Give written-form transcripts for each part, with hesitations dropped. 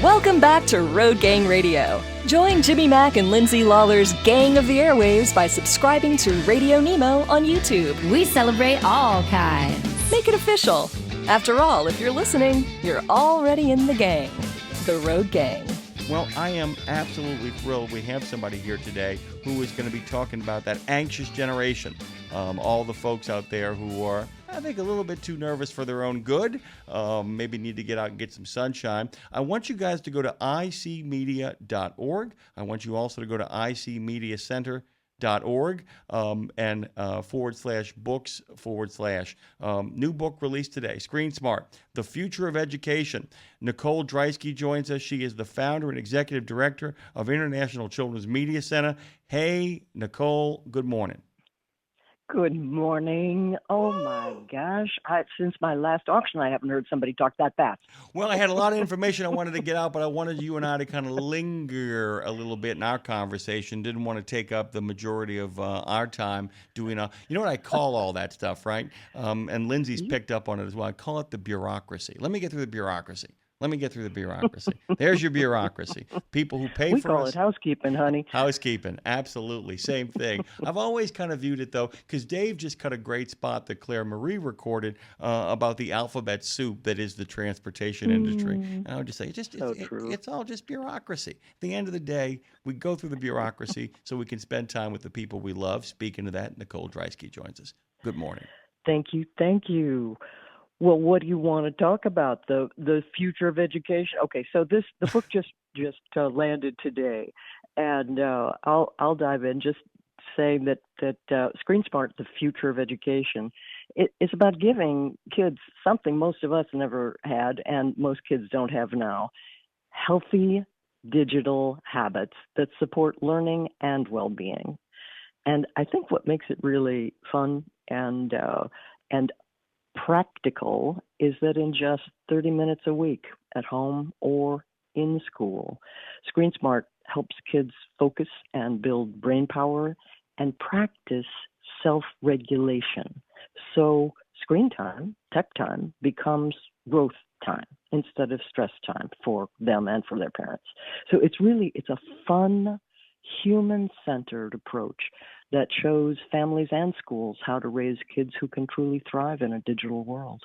Welcome back to Road Gang Radio. Join Jimmy Mack and Lindsay Lawler's Gang of the Airwaves by subscribing to Radio Nemo on YouTube. We celebrate all kinds. Make it official. After all, if you're listening, you're already in the gang. The Road Gang. Well, I am absolutely thrilled we have somebody here today who is going to be talking about that anxious generation. All the folks out there who are, I think, a little bit too nervous for their own good, maybe need to get out and get some sunshine. I want you guys to go to icmedia.org. I want you also to go to icmediacenter.org and /books/ new book released today, Screen Smart, The Future of Education. Nicole Dreiske joins us. She is the founder and executive director of International Children's Media Center. Hey, Nicole, good morning. Good morning. Oh, my gosh. Since my last auction, I haven't heard somebody talk that fast. Well, I had a lot of information I wanted to get out, but I wanted you and I to kind of linger a little bit in our conversation. Didn't want to take up the majority of our time doing you know what I call all that stuff, right? And Lindsay's picked up on it as well. I call it the bureaucracy. Let me get through the bureaucracy. There's your bureaucracy. People who pay for us. We call it housekeeping, honey. Housekeeping, absolutely. Same thing. I've always kind of viewed it, though, because Dave just cut a great spot that Claire Marie recorded about the alphabet soup that is the transportation industry. And I would just say, it's all just bureaucracy. At the end of the day, we go through the bureaucracy so we can spend time with the people we love. Speaking of that, Nicole Dreiske joins us. Good morning. Thank you. Well, what do you want to talk about? The future of education? Okay, so the book just landed today, and I'll dive in just saying that Screen Smart, The Future of Education, it's about giving kids something most of us never had and most kids don't have now: healthy digital habits that support learning and well-being. And I think what makes it really fun and practical is that in just 30 minutes a week at home or in school, Screen Smart helps kids focus and build brain power and practice self-regulation. So screen time, tech time, becomes growth time instead of stress time for them and for their parents. So it's a fun, human-centered approach that shows families and schools how to raise kids who can truly thrive in a digital world.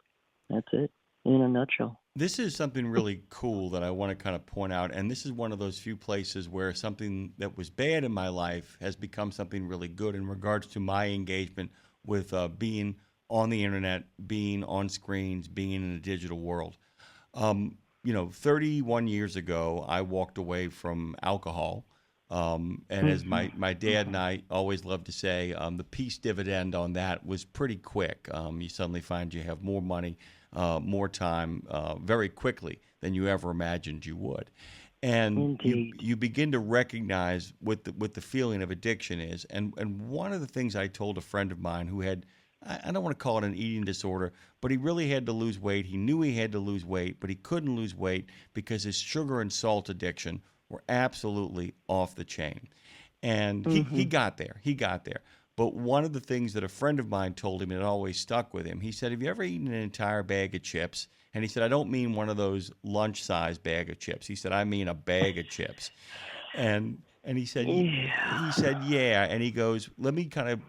That's it, in a nutshell. This is something really cool that I want to kind of point out, and this is one of those few places where something that was bad in my life has become something really good in regards to my engagement with being on the internet, being on screens, being in a digital world. 31 years ago, I walked away from alcohol. And as my dad and I always love to say, the peace dividend on that was pretty quick. You suddenly find you have more money, more time, very quickly than you ever imagined you would. And you begin to recognize what the feeling of addiction is. And one of the things I told a friend of mine who had, I don't want to call it an eating disorder, but he really had to lose weight. He knew he had to lose weight, but he couldn't lose weight because his sugar and salt addiction were absolutely off the chain. And he got there. But one of the things that a friend of mine told him, and it always stuck with him, he said, have you ever eaten an entire bag of chips? And he said, I don't mean one of those lunch-sized bag of chips. He said, I mean a bag of chips. And he said, yeah. And he goes, let me kind of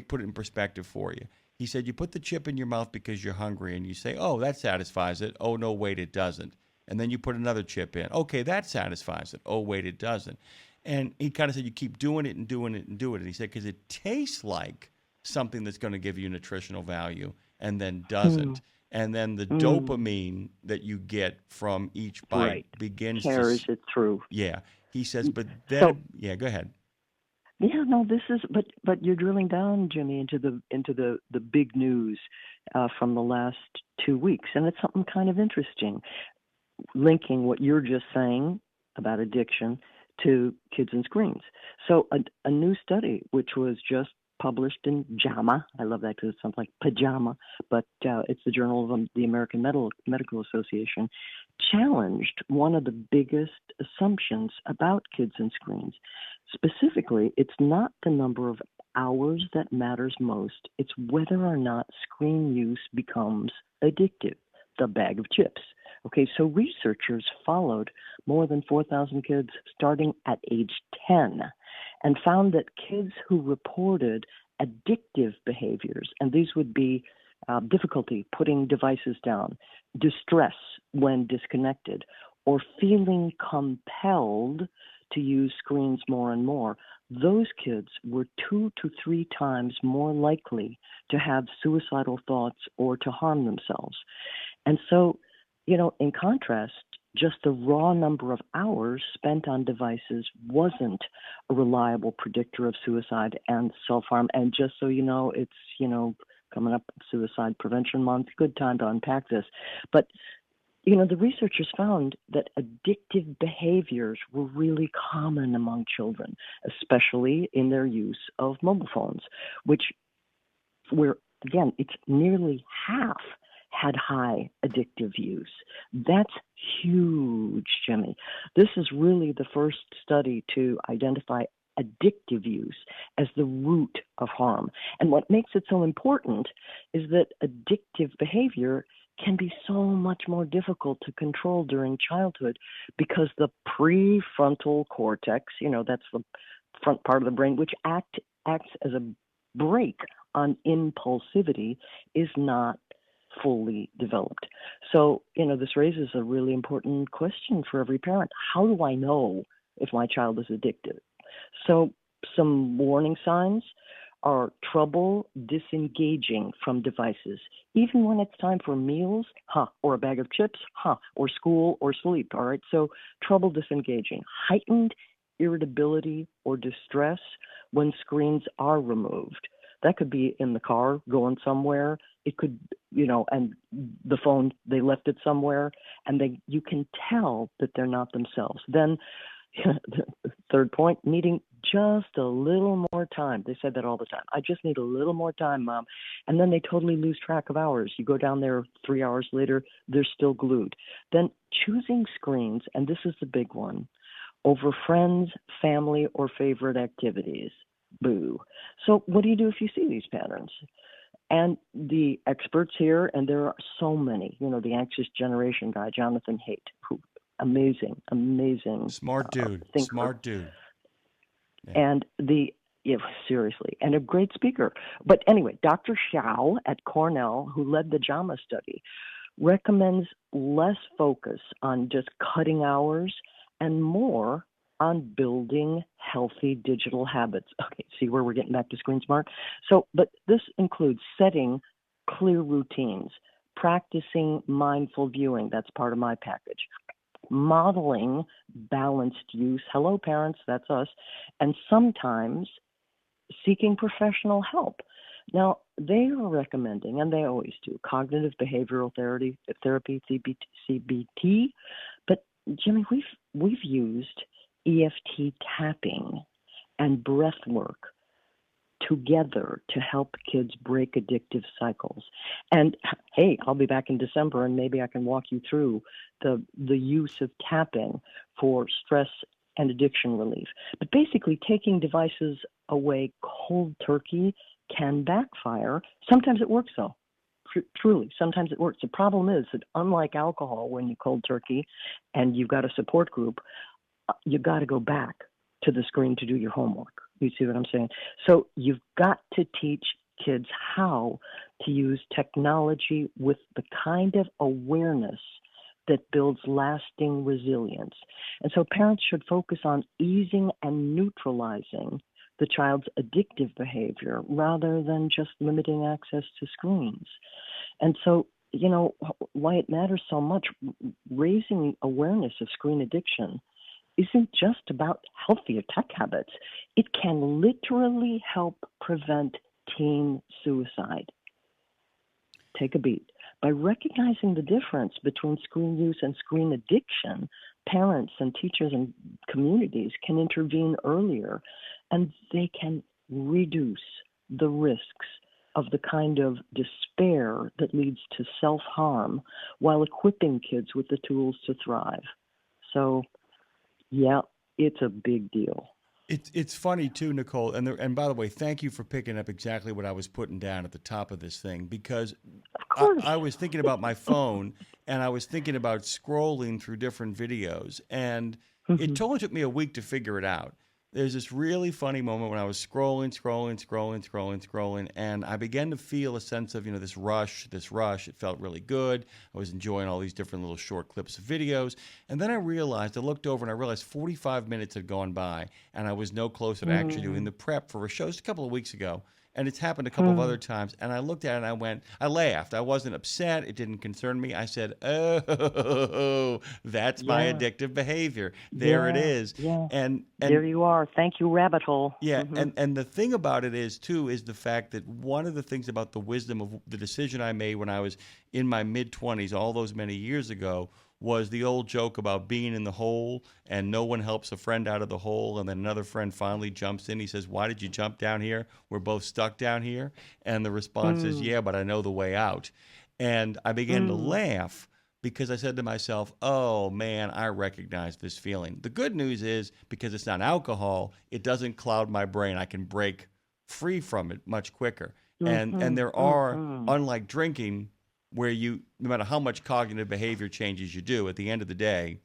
put it in perspective for you. He said, you put the chip in your mouth because you're hungry, and you say, oh, that satisfies it. Oh, no, wait, it doesn't. And then you put another chip in. Okay, that satisfies it. Oh, wait, it doesn't. And he kind of said you keep doing it and doing it and doing it. And he said because it tastes like something that's going to give you nutritional value and then doesn't. And then the dopamine that you get from each bite begins carries it through. Yeah. He says, but then, go ahead. Yeah, no, this is, but you're drilling down, Jimmy, into the big news from the last 2 weeks. And it's something kind of interesting, linking what you're just saying about addiction to kids and screens. So a new study, which was just published in JAMA, I love that because it sounds like pajama, but it's the Journal of the American Medical Association, challenged one of the biggest assumptions about kids and screens. Specifically, it's not the number of hours that matters most, it's whether or not screen use becomes addictive, the bag of chips. Okay, so researchers followed more than 4,000 kids starting at age 10 and found that kids who reported addictive behaviors, and these would be difficulty putting devices down, distress when disconnected, or feeling compelled to use screens more and more, those kids were 2 to 3 times more likely to have suicidal thoughts or to harm themselves. And so, in contrast, just the raw number of hours spent on devices wasn't a reliable predictor of suicide and self-harm. And just so you know, it's, coming up Suicide Prevention Month, good time to unpack this. But, the researchers found that addictive behaviors were really common among children, especially in their use of mobile phones, where, again, it's nearly half had high addictive use. That's huge, Jimmy. This is really the first study to identify addictive use as the root of harm. And what makes it so important is that addictive behavior can be so much more difficult to control during childhood because the prefrontal cortex, that's the front part of the brain, which acts as a brake on impulsivity, is not fully developed. So, this raises a really important question for every parent. How do I know if my child is addicted? So, some warning signs are trouble disengaging from devices, even when it's time for meals, or a bag of chips, or school or sleep, all right? So trouble disengaging, heightened irritability or distress when screens are removed. That could be in the car going somewhere. It could, and the phone, they left it somewhere, and you can tell that they're not themselves. Then the third point, needing just a little more time. They said that all the time. I just need a little more time, Mom. And then they totally lose track of hours. You go down there 3 hours later, they're still glued. Then choosing screens, and this is the big one, over friends, family, or favorite activities. Boo. So what do you do if you see these patterns? And the experts here, and there are so many, the anxious generation guy, Jonathan Haidt, who amazing smart dude. Thinker. Smart dude. Yeah. And seriously, and a great speaker. But anyway, Dr. Xiao at Cornell, who led the JAMA study, recommends less focus on just cutting hours and more on building healthy digital habits. Okay, see where we're getting back to Screen Smart? So, but this includes setting clear routines, practicing mindful viewing, that's part of my package, modeling balanced use, hello parents, that's us, and sometimes seeking professional help. Now, they are recommending, and they always do, cognitive behavioral therapy, CBT, but Jimmy, we've used EFT tapping and breath work together to help kids break addictive cycles. And hey, I'll be back in December, and maybe I can walk you through the use of tapping for stress and addiction relief. But basically, taking devices away cold turkey can backfire. Sometimes it works, though. Truly, sometimes it works. The problem is that unlike alcohol, when you cold turkey and you've got a support group, you got to go back to the screen to do your homework. You see what I'm saying? So you've got to teach kids how to use technology with the kind of awareness that builds lasting resilience. And so parents should focus on easing and neutralizing the child's addictive behavior rather than just limiting access to screens. And so, why it matters so much, raising awareness of screen addiction isn't just about healthier tech habits. It can literally help prevent teen suicide. Take a beat. By recognizing the difference between screen use and screen addiction, parents and teachers and communities can intervene earlier, and they can reduce the risks of the kind of despair that leads to self-harm while equipping kids with the tools to thrive. So, yeah, it's a big deal. It's funny too, Nicole. And by the way, thank you for picking up exactly what I was putting down at the top of this thing, because Of course. I was thinking about my phone, and I was thinking about scrolling through different videos, and it Hmm. totally took me a week to figure it out. There's this really funny moment when I was scrolling, and I began to feel a sense of, this rush, this rush. It felt really good. I was enjoying all these different little short clips of videos. And then I looked over and I realized 45 minutes had gone by, and I was no closer to actually doing the prep for a show just a couple of weeks ago. And it's happened a couple of other times. And I looked at it and I laughed. I wasn't upset. It didn't concern me. I said, oh, that's my Yeah, addictive behavior. There it yeah, is. yeah. And There you are. Thank you, rabbit hole. yeah, Hmm. and the thing about it is too is the fact that one of the things about the wisdom of the decision I made when I was in my mid-20s all those many years ago was the old joke about being in the hole and no one helps a friend out of the hole, and then another friend finally jumps in. He says, "Why did you jump down here? We're both stuck down here." And the response is, Mm, "Yeah, but I know the way out." And I began to mm. laugh because I said to myself, "Oh man, I recognize this feeling." The good news is, because it's not alcohol, it doesn't cloud my brain. I can break free from it much quicker. And Mhm, there are, mhm. unlike drinking, where no matter how much cognitive behavior changes you do, at the end of the day,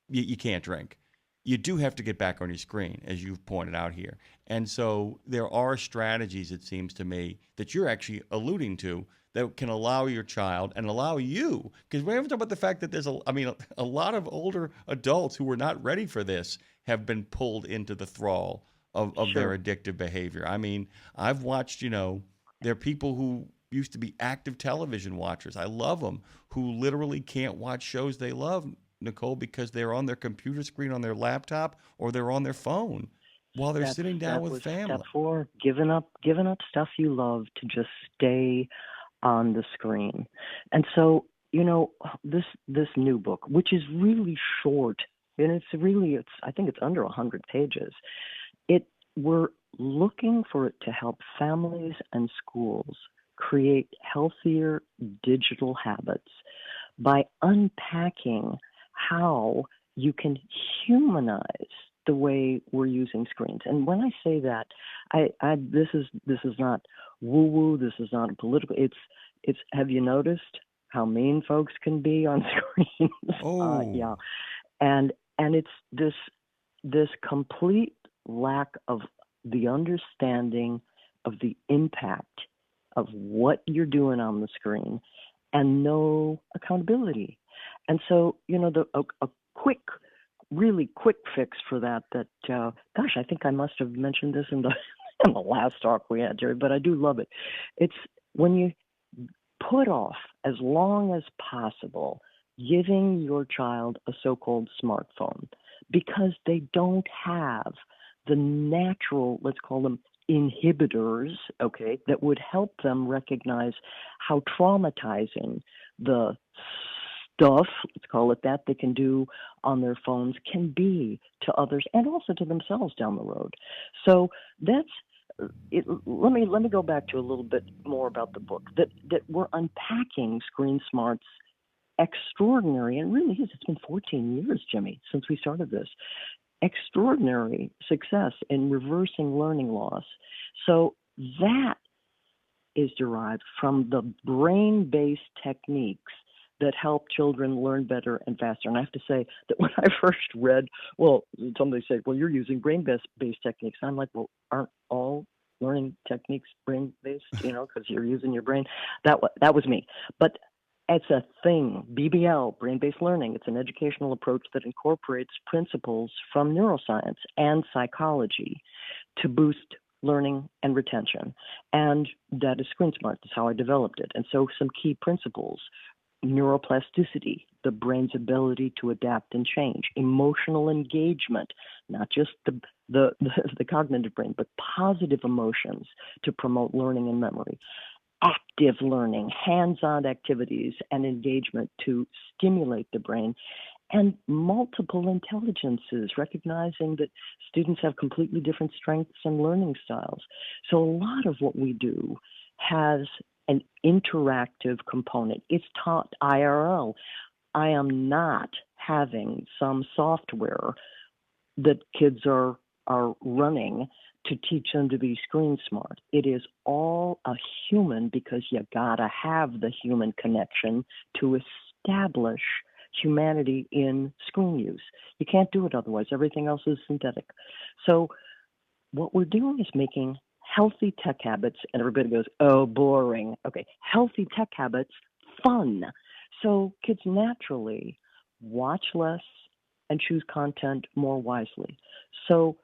you can't drink. You do have to get back on your screen, as you've pointed out here. And so there are strategies, it seems to me, that you're actually alluding to that can allow your child and allow you, because we haven't talked about the fact that a lot of older adults who were not ready for this have been pulled into the thrall of their Sure. addictive behavior. I mean, I've watched, there are people who used to be active television watchers. I love them, who literally can't watch shows they love, Nicole, because they're on their computer screen on their laptop or they're on their phone while they're That's sitting down that with was step family. 4, giving up stuff you love to just stay on the screen. And so, this new book, which is really short, and it's I think it's under 100 pages. It We're looking for it to help families and schools create healthier digital habits by unpacking how you can humanize the way we're using screens. And when I say that, this is not woo woo. This is not a political. It's. Have you noticed how mean folks can be on screens? Oh, Yeah, and it's this complete lack of the understanding of the impact of what you're doing on the screen and no accountability. And so, a quick, really quick fix for that, gosh, I think I must have mentioned this in the in the last talk we had, Jerry, but I do love it. It's when you put off as long as possible giving your child a so-called smartphone because they don't have the natural, let's call them inhibitors, okay, that would help them recognize how traumatizing the stuff, let's call it that, they can do on their phones can be to others and also to themselves down the road. So that's it. Let me go back to a little bit more about the book that we're unpacking Screen Smart's extraordinary, and really is, it's been 14 years, Jimmy, since we started this, extraordinary success in reversing learning loss. So that is derived from the brain-based techniques that help children learn better and faster. And I have to say that when I first read, well, somebody said, well, you're using brain-based techniques. And I'm like, well, aren't all learning techniques brain-based, because you're using your brain? That was me. But it's a thing, BBL, brain-based learning. It's an educational approach that incorporates principles from neuroscience and psychology to boost learning and retention. And that is Screen Smart. That's how I developed it. And so some key principles: neuroplasticity, the brain's ability to adapt and change; emotional engagement, not just the cognitive brain, but positive emotions to promote learning and memory; active learning, hands-on activities and engagement to stimulate the brain; and multiple intelligences, recognizing that students have completely different strengths and learning styles. So a lot of what we do has an interactive component. It's taught IRL. I am not having some software that kids are are running to teach them to be screen smart. It is all a human, because you gotta have the human connection to establish humanity in screen use. You can't do it otherwise. Everything else is synthetic. So what we're doing is making healthy tech habits, and everybody goes, oh, boring. Okay, healthy tech habits, fun. So kids naturally watch less and choose content more wisely. So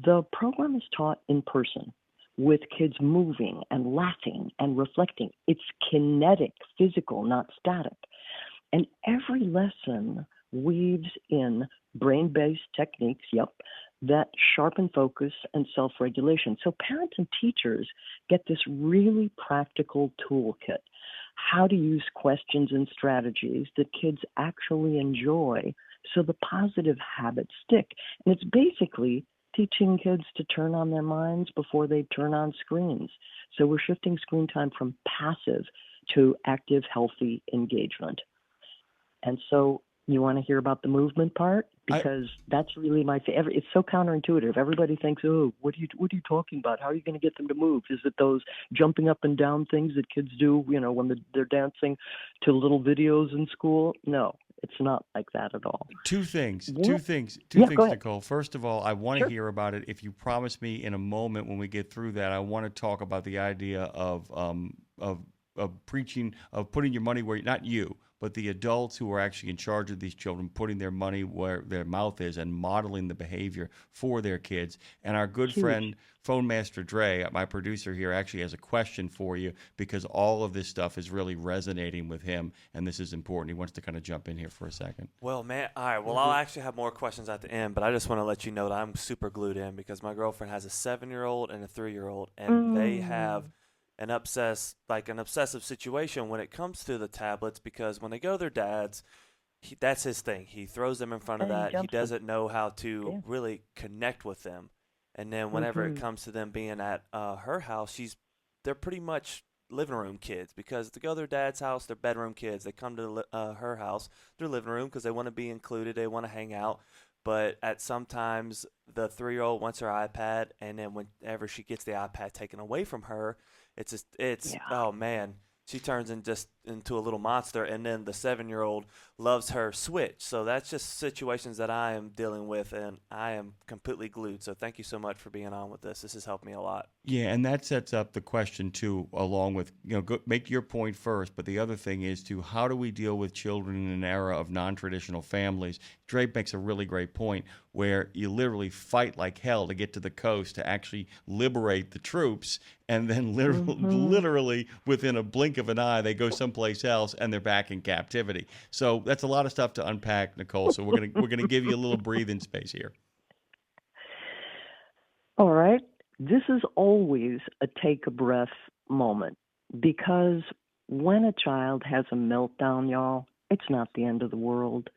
the program is taught in person with kids moving and laughing and reflecting. It's kinetic, physical, not static. And every lesson weaves in brain-based techniques, that sharpen focus and self-regulation. So parents and teachers get this really practical toolkit, how to use questions and strategies that kids actually enjoy so the positive habits stick. And it's basically teaching kids to turn on their minds before they turn on screens. So we're shifting screen time from passive to active, healthy engagement. And so you want to hear about the movement part? Because that's really my favorite. It's so counterintuitive. Everybody thinks, oh, what are you talking about? How are you going to get them to move? Is it those jumping up and down things that kids do, when they're dancing to little videos in school? No, it's not like that at all. Two things, Go ahead. Nicole. First of all, I want to hear about it. If you promise me in a moment when we get through that, I want to talk about the idea of preaching, of putting your money where, not you, but the adults who are actually in charge of these children, putting their money where their mouth is and modeling the behavior for their kids. And our good friend, Phone Master Dre, my producer here, actually has a question for you, because all of this stuff is really resonating with him, and this is important. He wants to kind of jump in here for a second. Well, man, all right. Well, I'll actually have more questions at the end, but I just want to let you know that I'm super glued in, because my girlfriend has a 7-year-old and a 3-year-old, and they have an obsessive situation when it comes to the tablets, because when they go to their dad's, that's his thing. He throws them in front of that. He doesn't know how to really connect with them. And then whenever it comes to them being at her house, they're pretty much living room kids, because they go to their dad's house, they're bedroom kids. They come to her house, their living room, because they want to be included. They want to hang out. But at sometimes the 3-year-old wants her iPad, and then whenever she gets the iPad taken away from her, oh man, she turns into a little monster. And then the 7-year-old loves her Switch. So that's just situations that I am dealing with, and I am completely glued. So thank you so much for being on with this. This has helped me a lot. Yeah, and that sets up the question too, along with, make your point first, but the other thing is how do we deal with children in an era of non-traditional families? Dre makes a really great point where you literally fight like hell to get to the coast to actually liberate the troops, and then literally within a blink of an eye, they go someplace else and they're back in captivity. So that's a lot of stuff to unpack, Nicole. So we're gonna give you a little breathing space here. All right. This is always a take a breath moment, because when a child has a meltdown, y'all, it's not the end of the world.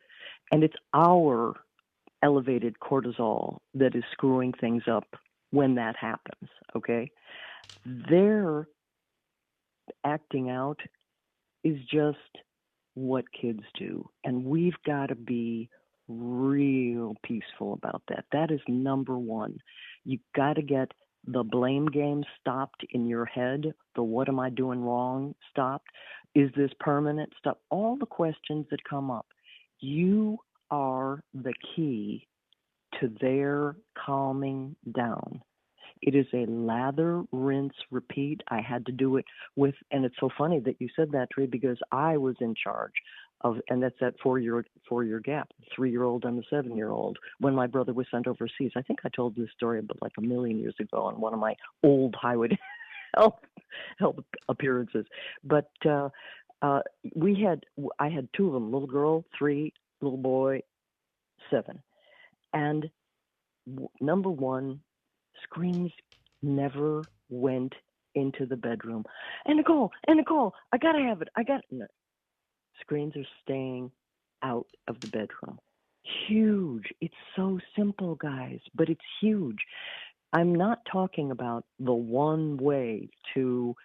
And it's our elevated cortisol that is screwing things up when that happens, okay? Their acting out is just what kids do. And we've got to be real peaceful about that. That is number one. You got to get the blame game stopped in your head. The what am I doing wrong stopped. Is this permanent? Stop. All the questions that come up. You are the key to their calming down. It is a lather, rinse, repeat. I had to do it with, and it's so funny that you said that, Trey, because I was in charge of, and that's that 4-year gap, 3-year-old and the 7-year-old, when my brother was sent overseas. I think I told this story about like a million years ago on one of my old highway health appearances. But I had 2 of them, little girl, 3, little boy, 7. And number one, screens never went into the bedroom. And Nicole, I gotta have it. No. Screens are staying out of the bedroom. Huge. It's so simple, guys, but it's huge. I'm not talking about the one way to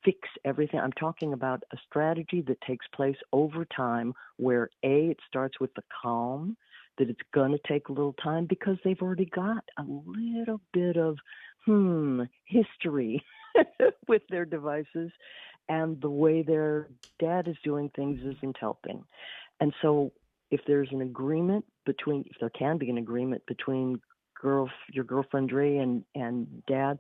fix everything. I'm talking about a strategy that takes place over time where, A, it starts with the calm, that it's going to take a little time because they've already got a little bit of history with their devices, and the way their dad is doing things isn't helping. And so if there can be an agreement between your girlfriend Dre and dad,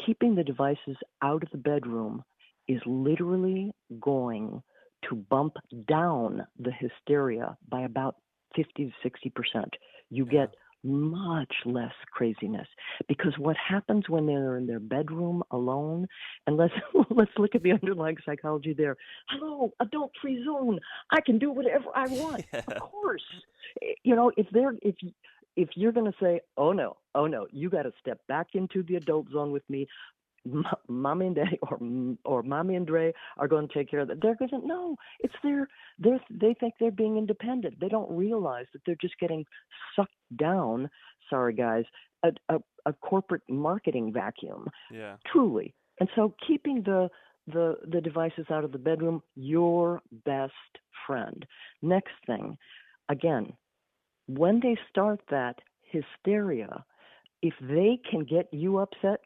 keeping the devices out of the bedroom is literally going to bump down the hysteria by about 50 to 60%. You get much less craziness, because what happens when they're in their bedroom alone, and let's look at the underlying psychology there. Hello, adult-free zone. I can do whatever I want. Yeah. Of course. If you're going to say, oh no, you got to step back into the adult zone with me, mommy and daddy or mommy and Dre are going to take care of that. They're going to no. It's they think they're being independent. They don't realize that they're just getting sucked down. Sorry, guys, a corporate marketing vacuum. Yeah, truly. And so keeping the devices out of the bedroom, your best friend. Next thing, again, when they start that hysteria, if they can get you upset,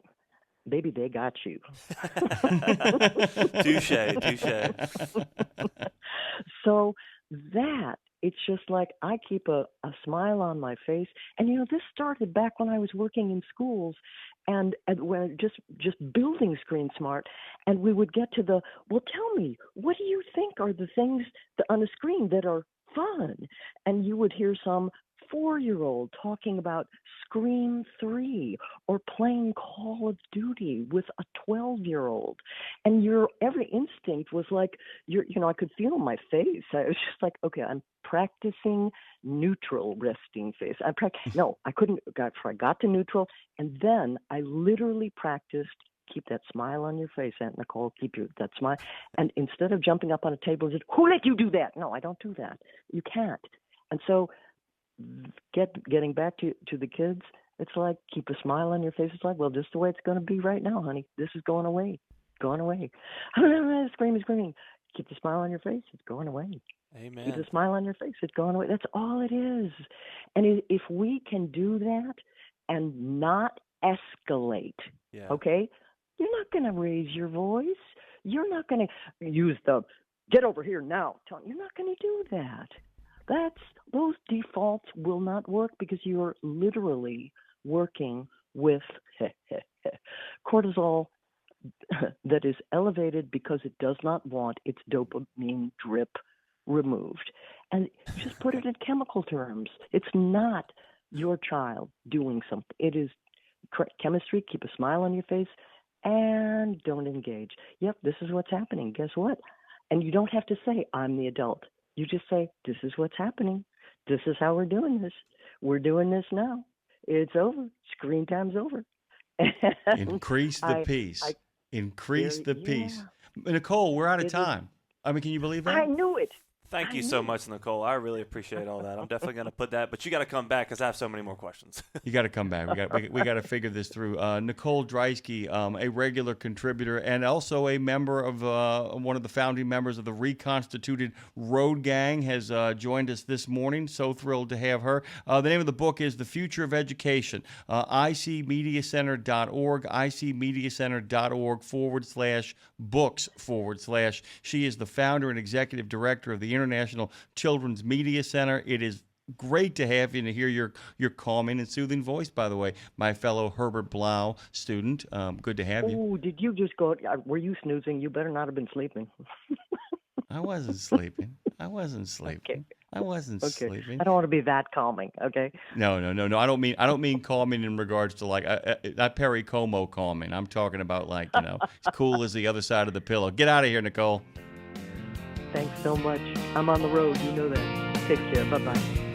baby, they got you. Touche. So it's just like I keep a smile on my face. And, this started back when I was working in schools and when just building Screen Smart. And we would get to well, tell me, what do you think are the things on the screen that are fun? And you would hear some 4-year-old talking about Scream 3 or playing Call of Duty with a 12-year-old. And your every instinct was like, I could feel my face. I was just like, okay, I'm practicing neutral resting face. I couldn't, I got to neutral. And then I literally practiced, keep that smile on your face, Aunt Nicole, that smile. And instead of jumping up on a table and said, who let you do that? No, I don't do that. You can't. And so getting back to the kids, it's like, keep a smile on your face. It's like, well, just the way it's going to be right now, honey. This is going away. Screaming. Keep the smile on your face. It's going away. Amen. Keep the smile on your face. It's going away. That's all it is. And if we can do that and not escalate, okay, you're not going to raise your voice. You're not going to use the get over here now. You're not going to do that. Those defaults will not work, because you're literally working with cortisol that is elevated because it does not want its dopamine drip removed. And just put it in chemical terms. It's not your child doing something. It is chemistry. Keep a smile on your face and don't engage. Yep, this is what's happening. Guess what? And you don't have to say, I'm the adult. You just say, this is what's happening. This is how we're doing this. We're doing this now. It's over. Screen time's over. Increase the peace. Increase the peace. Nicole, we're out of time. I mean, can you believe that? I knew it. Thank you so much, Nicole. I really appreciate all that. I'm definitely going to put that, but you got to come back because I have so many more questions. You got to come back. We got to figure this through. Nicole Dreiske, a regular contributor and also a member of one of the founding members of the reconstituted Road Gang, has joined us this morning. So thrilled to have her. The name of the book is The Future of Education. icmediacenter.org, icmediacenter.org/books/. She is the founder and executive director of the International Children's Media Center. It is great to have you and to hear your calming and soothing voice, by the way, my fellow Herbert Blau student. Good to have you. Oh, did you just go? Were you snoozing? You better not have been sleeping. I wasn't sleeping. Okay. I wasn't sleeping. I don't want to be that calming. Okay. No. I don't mean calming in regards to like not Perry Como calming. I'm talking about like as cool as the other side of the pillow. Get out of here, Nicole. Thanks so much. I'm on the road. You know that. Take care. Bye-bye.